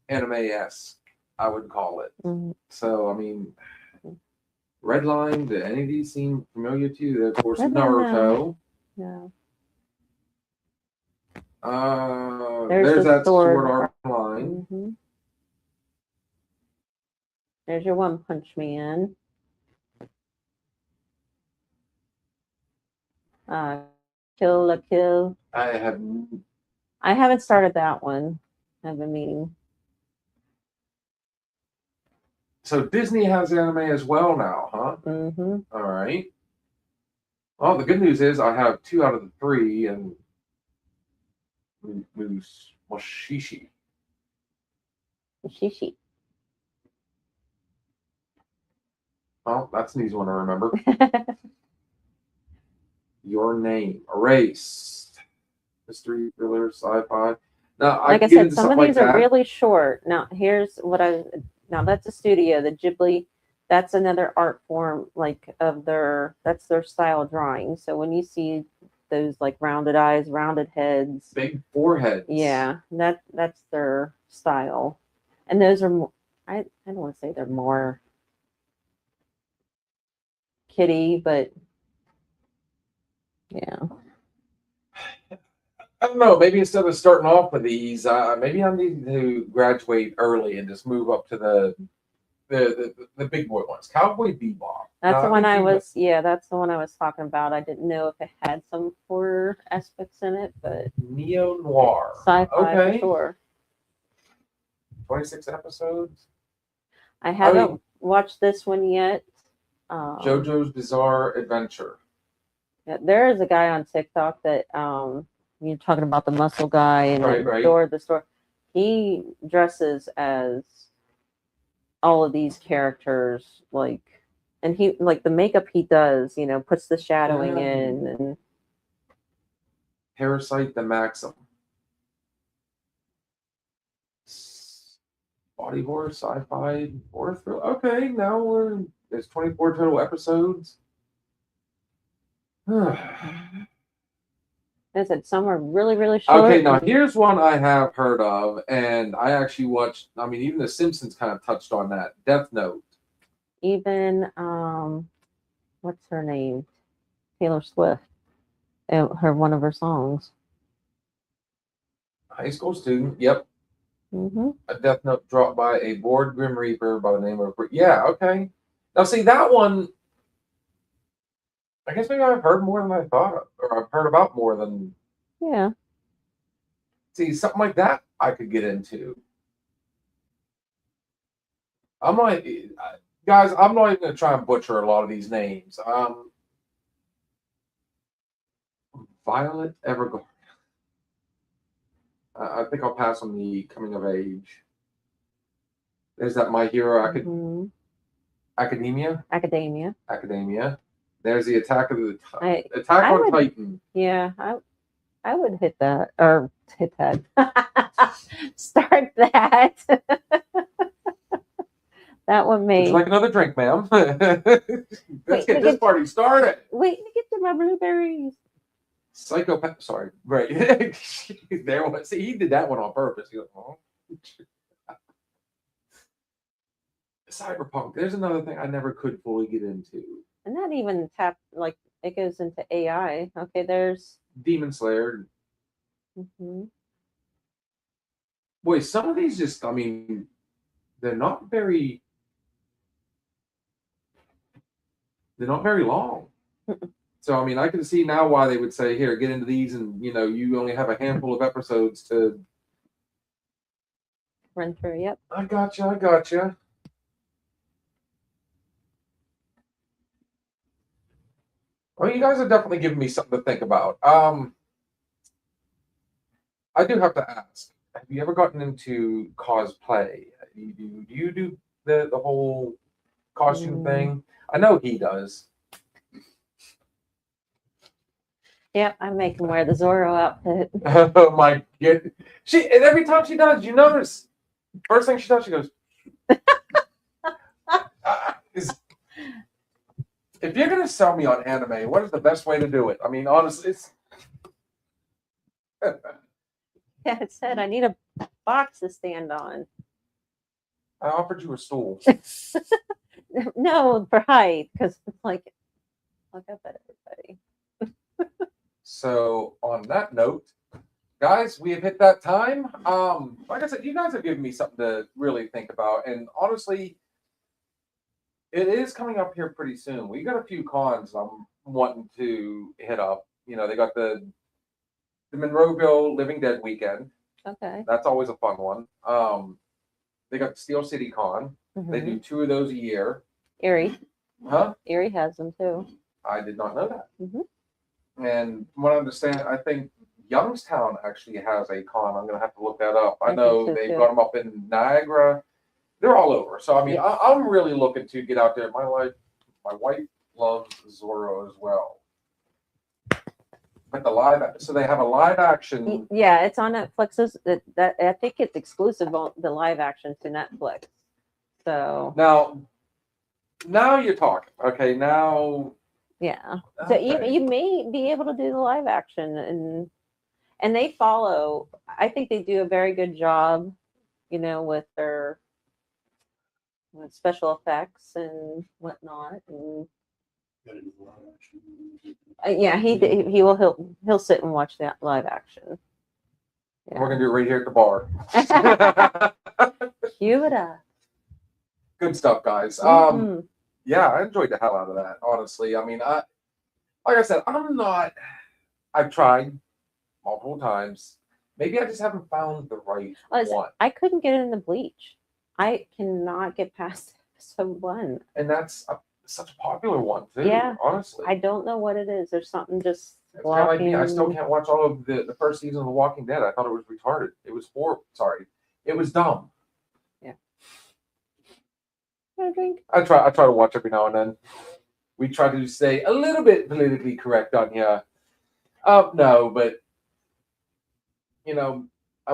anime-esque. I would call it. Mhm. So I mean, Redline. Did any of these seem familiar to you? Of course, Redline, Naruto. Yeah. There's the that sword. Sword Art Online. hmm There's your One Punch Man. Kill la Kill. I have. I haven't started that one. I've been meaning. So Disney has anime as well now, huh? Mm-hmm. All right. Well, the good news is I have 2 out of the 3, and Mushishi. Shishi. Well, that's an easy one to remember. Your Name, Erased, mystery, thriller, sci-fi. Now I Like I can get said, into some of something like these are that. really short. Now, here's what I. Now that's a studio. The Ghibli. That's another art form, like of their. That's their style drawing. So when you see those like rounded eyes, rounded heads, Big foreheads. yeah, that's their style, and those are. I don't want to say they're more kitty, but yeah. I don't know. Maybe instead of starting off with these, maybe I need to graduate early and just move up to the big boy ones. Cowboy Bebop. That's the I one think I you was. Yeah, that's the one I was talking about. I didn't know if it had some horror aspects in it, but Neo Noir. sci-fi Okay. for sure. 26 episodes. I haven't mean- watched this one yet. JoJo's Bizarre Adventure. Yeah, there is a guy on TikTok that you're talking about, the muscle guy and Right. the store. He dresses as all of these characters, like, and he like the makeup he does, puts the shadowing in, and Parasite the Maxim. Body horror, sci-fi, horror thriller. Okay, now there's 24 total episodes. I said some are really, really short. Okay, now here's one I have heard of, and I actually watched. I mean, even The Simpsons kind of touched on that. Death Note. Even what's her name? Taylor Swift. One of her songs. High school student. Yep. Mm-hmm. A Death Note dropped by a bored Grim Reaper by the name of. Yeah. Okay. Now see that one. I guess maybe I've heard more than I thought, or I've heard about more than. Yeah. See, something like that I could get into. I'm not, guys. I'm not even gonna try and butcher a lot of these names. Violet Evergarden. I think I'll pass on the coming of age. There's that My Hero Mhm. Academia. Academia. There's the Attack of the Attack I on would- Titan. Yeah, I would hit that or hit that. Start that. That one Would may you like another drink, ma'am? Let's get this party started. wait to get to my blueberries. Psychopath. Sorry, right. There was. See, he did that one on purpose. He goes, oh. Cyberpunk. There's another thing I never could fully get into. And not even like it goes into AI. Okay, there's Demon Slayer. mhm. Boy, some of these just. I mean, they're not very. They're not very long. So I mean, I can see now why they would say, "Here, get into these," and you only have a handful of episodes to. Run through. Yep. I gotcha. Well, you guys are definitely giving me something to think about. I do have to ask: have you ever gotten into cosplay? Do you do the whole costume thing? I know he does. Yep. I make him wear the Zorro outfit. Oh my god! And every time she does, you notice. First thing she does, she goes. If you're gonna sell me on anime, what is the best way to do it? I mean, honestly, it's. Yeah, it said I need a box to stand on. I offered you a stool. No, for height, because it's like, look up at everybody. So on that note, guys, we have hit that time. Like I said, you guys have given me something to really think about, and honestly, it is coming up here pretty soon. We got a few cons I'm wanting to hit up. You know, they got the Monroeville Living Dead weekend. Okay. That's always a fun one. They got Steel City Con. They do 2 of those a year. Erie. Huh? Erie has them too. I did not know that. Mhm. And from what I understand, I think Youngstown actually has a con. I'm going to have to look that up. I I know think so, they've too. got them up in Niagara. They're all over. So, I mean, Yes. I'm really looking to get out there. My wife loves Zorro as well. But so they have a live action. Yeah, it's on Netflix's. That I think it's exclusive on the live action to Netflix. So Now you're talking. Okay, now. yeah, so you may be able to do the live action, and they follow. I think they do a very good job, with their special effects and whatnot. And yeah, he'll sit and watch that live action. Yeah. We're gonna do it right here at the bar. Cue it up. Good stuff, guys. Mhm. Yeah, I enjoyed the hell out of that. Honestly, I mean, like I said, I've tried multiple times. Maybe I just haven't found the right one. I couldn't get into Bleach. I cannot get past episode 1. And that's such a popular one too. Yeah. Honestly, I don't know what it is. There's something just it's kind of like me. I still blocking. can't watch all of the first season of The Walking Dead. I thought it was retarded. It was sorry. It was dumb. Yeah. I drink. I try to watch every now and then. We try to stay a little bit politically correct on here. No, but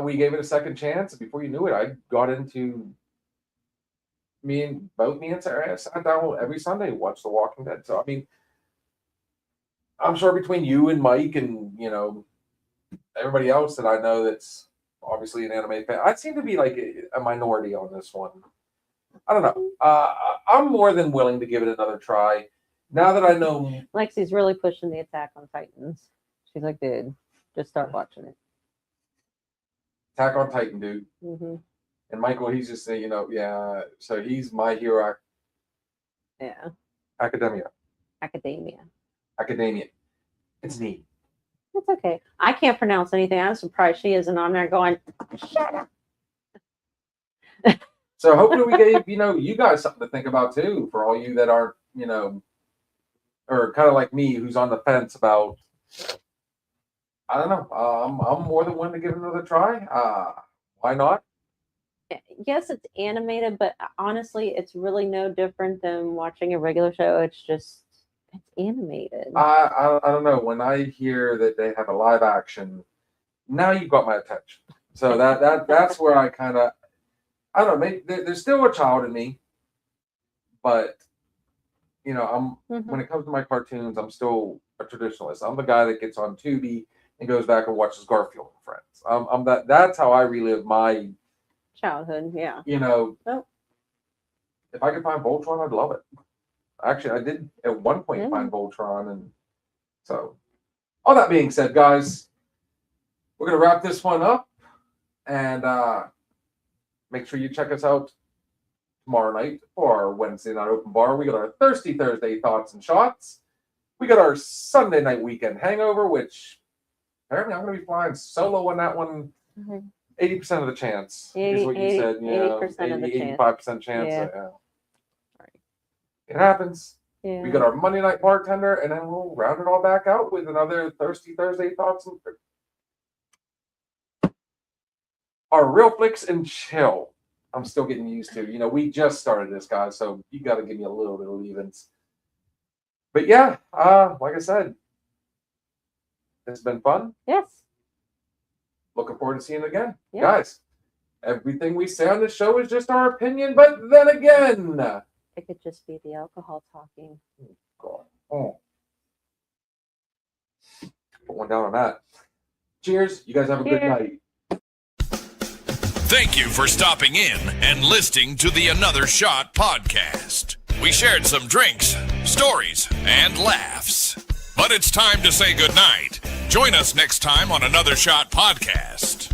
we gave it a second chance, and before you knew it, I got into me and Sarah sat down every Sunday and watched The Walking Dead. So I mean, I'm sure between you and Mike and everybody else that I know that's obviously an anime fan, I seem to be like a minority on this one. I don't know. I'm more than willing to give it another try. Now that I know, Lexi's really pushing the Attack on Titans. She's like, dude, just start watching it. Attack on Titan, dude. Mm-hmm. And Michael, he's just saying, yeah. So he's My Hero Yeah. Academia. It's neat. It's okay. I can't pronounce anything. I'm surprised she isn't on there going, shut up. So hopefully we gave you guys something to think about too, for all you that aren't or kind of like me, who's on the fence about. I don't know. I'm more than willing to give it another try. Why not? Yes, it's animated, but honestly, it's really no different than watching a regular show. It's animated. I don't know. When I hear that they have a live action, now you've got my attention. So that's where I kind of, I don't know. Maybe there's still a child in me, but when it comes to my cartoons, I'm still a traditionalist. I'm the guy that gets on Tubi and goes back and watches Garfield and Friends. I'm that. That's how I relive my childhood. Yeah. If I could find Voltron, I'd love it. Actually, I did at one point find Voltron, and so all that being said, guys, we're gonna wrap this one up, and make sure you check us out tomorrow night for our Wednesday night open bar. We got our Thirsty Thursday thoughts and shots. We got our Sunday night weekend hangover, which apparently I'm going to be flying solo on that one. 80% of the chance is what you said. 85% chance. Yeah. Right. It happens. Yeah. We got our Monday night bartender, and then we'll round it all back out with another Thirsty Thursday thoughts and our Real-flix and chill. I'm still getting used to. We just started this, guys, so you got to give me a little bit of leavings. But yeah, like I said, it's been fun. Yes. Looking forward to seeing it again. Yeah. Guys, everything we say on this show is just our opinion, but then again, it could just be the alcohol talking. God. Put one down on that. Cheers. You guys have a good night. Thank you for stopping in and listening to the Another Shot podcast. We shared some drinks, stories, and laughs. But it's time to say goodnight. Join us next time on Another Shot podcast.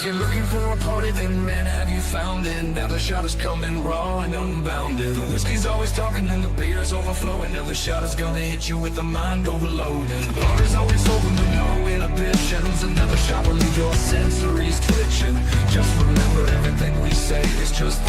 If you're looking for a party, then man, have you found it? Now the shot is coming raw and unbounded. The whiskey's always talking and the beer's overflowing. Now the shot is gonna hit you with the mind overloading. The bar is always open to no inhibitions. Another shot will leave your sensories twitching. Just remember, everything we say is just